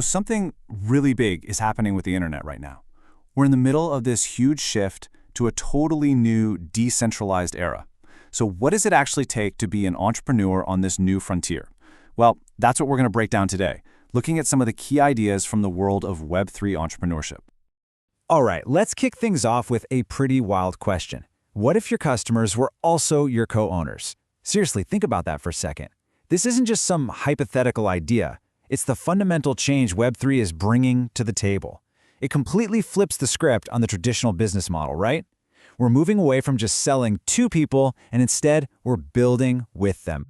Something really big is happening with the internet right now. We're in the middle of this huge shift to a totally new decentralized era. So what does it actually take to be an entrepreneur on this new frontier? Well, that's what we're going to break down today, looking at some of the key ideas from the world of Web3 entrepreneurship. All right, let's kick things off with a pretty wild question. What if your customers were also your co-owners? Seriously, think about that for a second. This isn't just some hypothetical idea. It's the fundamental change Web3 is bringing to the table. It completely flips the script on the traditional business model, right? We're moving away from just selling to people, and instead, we're building with them.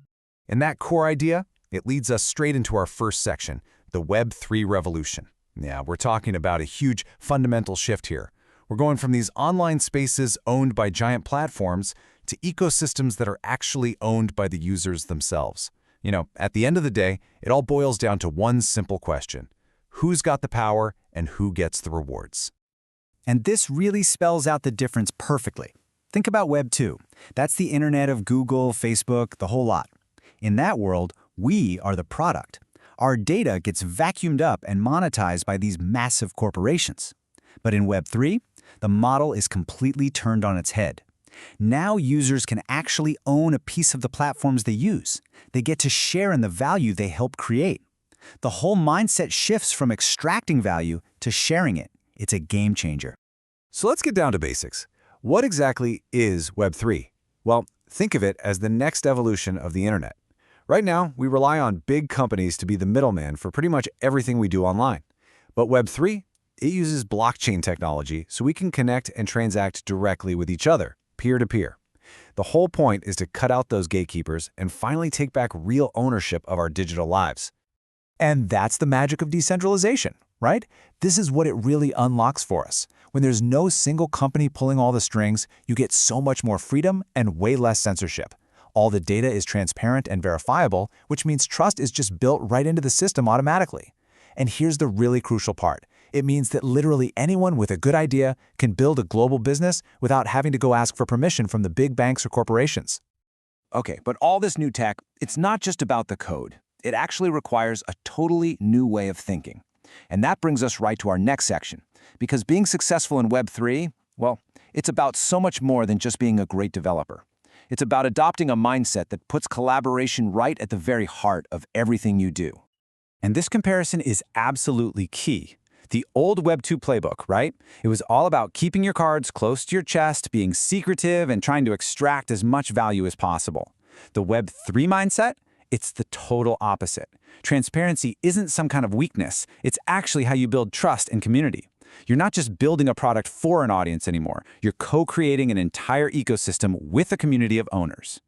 And that core idea, it leads us straight into our first section, the Web3 Revolution. Yeah, we're talking about a huge fundamental shift here. We're going from these online spaces owned by giant platforms to ecosystems that are actually owned by the users themselves. At the end of the day, it all boils down to one simple question. Who's got the power and who gets the rewards? And this really spells out the difference perfectly. Think about Web 2. That's the internet of Google, Facebook, the whole lot. In that world, we are the product. Our data gets vacuumed up and monetized by these massive corporations. But in Web 3, the model is completely turned on its head. Now users can actually own a piece of the platforms they use. They get to share in the value they help create. The whole mindset shifts from extracting value to sharing it. It's a game changer. So let's get down to basics. What exactly is Web3? Well, think of it as the next evolution of the internet. Right now, we rely on big companies to be the middleman for pretty much everything we do online. But Web3, it uses blockchain technology so we can connect and transact directly with each other, peer-to-peer. The whole point is to cut out those gatekeepers and finally take back real ownership of our digital lives. And that's the magic of decentralization, right? This is what it really unlocks for us. When there's no single company pulling all the strings, you get so much more freedom and way less censorship. All the data is transparent and verifiable, which means trust is just built right into the system automatically. And here's the really crucial part. It means that literally anyone with a good idea can build a global business without having to go ask for permission from the big banks or corporations. Okay, but all this new tech, it's not just about the code. It actually requires a totally new way of thinking. And that brings us right to our next section. Because being successful in Web3, well, it's about so much more than just being a great developer. It's about adopting a mindset that puts collaboration right at the very heart of everything you do. And this comparison is absolutely key. The old Web 2 playbook, right? It was all about keeping your cards close to your chest, being secretive, and trying to extract as much value as possible. The Web 3 mindset? It's the total opposite. Transparency isn't some kind of weakness. It's actually how you build trust and community. You're not just building a product for an audience anymore. You're co-creating an entire ecosystem with a community of owners.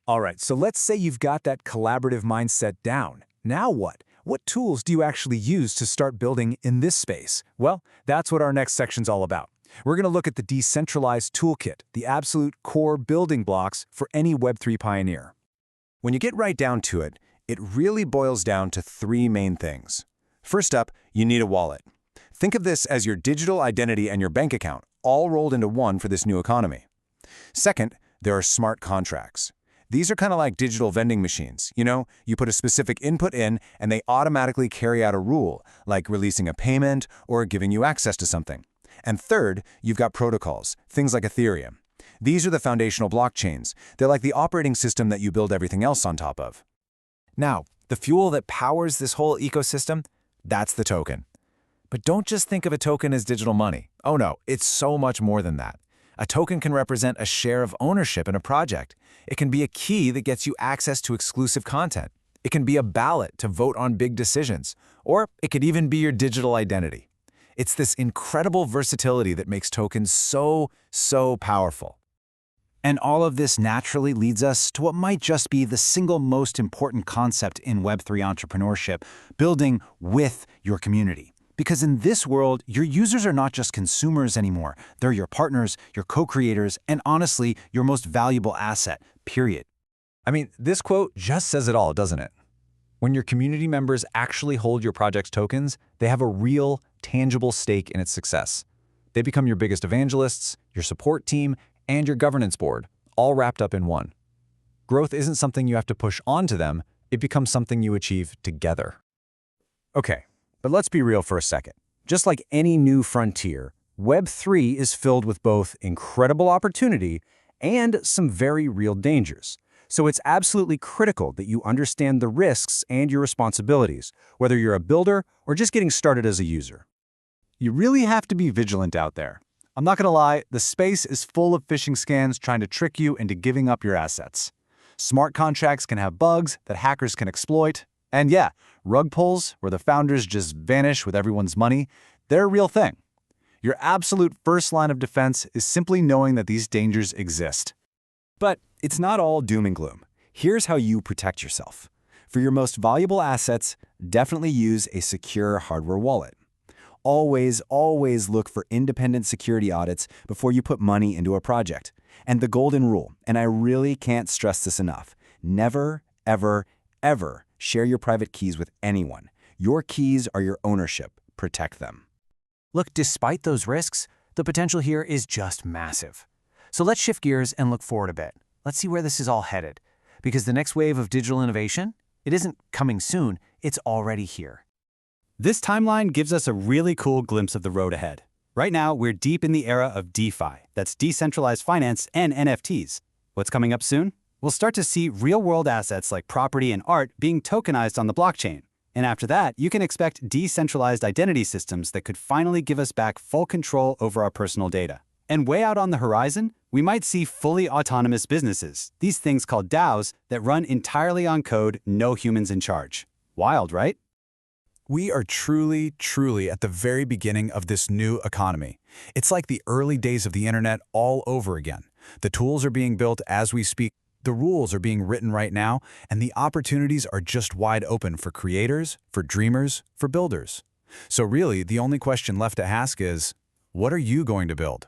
All right, so let's say you've got that collaborative mindset down. Now what? What tools do you actually use to start building in this space? Well, that's what our next section's all about. We're going to look at the decentralized toolkit, the absolute core building blocks for any Web3 pioneer. When you get right down to it, it really boils down to three main things. First up, you need a wallet. Think of this as your digital identity and your bank account, all rolled into one for this new economy. Second, there are smart contracts. These are kind of like digital vending machines. You put a specific input in and they automatically carry out a rule, like releasing a payment or giving you access to something. And third, you've got protocols, things like Ethereum. These are the foundational blockchains. They're like the operating system that you build everything else on top of. Now, the fuel that powers this whole ecosystem, that's the token. But don't just think of a token as digital money. Oh no, it's so much more than that. A token can represent a share of ownership in a project. It can be a key that gets you access to exclusive content. It can be a ballot to vote on big decisions. Or it could even be your digital identity. It's this incredible versatility that makes tokens so powerful. And all of this naturally leads us to what might just be the single most important concept in Web3 entrepreneurship, building with your community. Because in this world, your users are not just consumers anymore. They're your partners, your co-creators, and honestly, your most valuable asset, period. I mean, this quote just says it all, doesn't it? When your community members actually hold your project's tokens, they have a real, tangible stake in its success. They become your biggest evangelists, your support team, and your governance board, all wrapped up in one. Growth isn't something you have to push onto them, it becomes something you achieve together. Okay, But let's be real for a second. Just like any new frontier, Web3 is filled with both incredible opportunity and some very real dangers. So it's absolutely critical that you understand the risks and your responsibilities, whether you're a builder or just getting started as a user. You really have to be vigilant out there. I'm not going to lie, the space is full of phishing scams trying to trick you into giving up your assets. Smart contracts can have bugs that hackers can exploit. And yeah, rug pulls, where the founders just vanish with everyone's money, they're a real thing. Your absolute first line of defense is simply knowing that these dangers exist. But it's not all doom and gloom. Here's how you protect yourself. For your most valuable assets, definitely use a secure hardware wallet. Always look for independent security audits before you put money into a project. And the golden rule, and I really can't stress this enough, never, ever, ever share your private keys with anyone. Your keys are your ownership. Protect them. Look, despite those risks, the potential here is just massive. So let's shift gears and look forward a bit. Let's see where this is all headed. Because the next wave of digital innovation, it isn't coming soon, it's already here. This timeline gives us a really cool glimpse of the road ahead. Right now, we're deep in the era of DeFi, that's decentralized finance and NFTs. What's coming up soon? We'll start to see real-world assets like property and art being tokenized on the blockchain. And after that, you can expect decentralized identity systems that could finally give us back full control over our personal data. And way out on the horizon, we might see fully autonomous businesses, these things called DAOs, that run entirely on code, no humans in charge. Wild, right? We are truly at the very beginning of this new economy. It's like the early days of the internet all over again. The tools are being built as we speak, the rules are being written right now, and the opportunities are just wide open for creators, for dreamers, for builders. So really, the only question left to ask is, what are you going to build?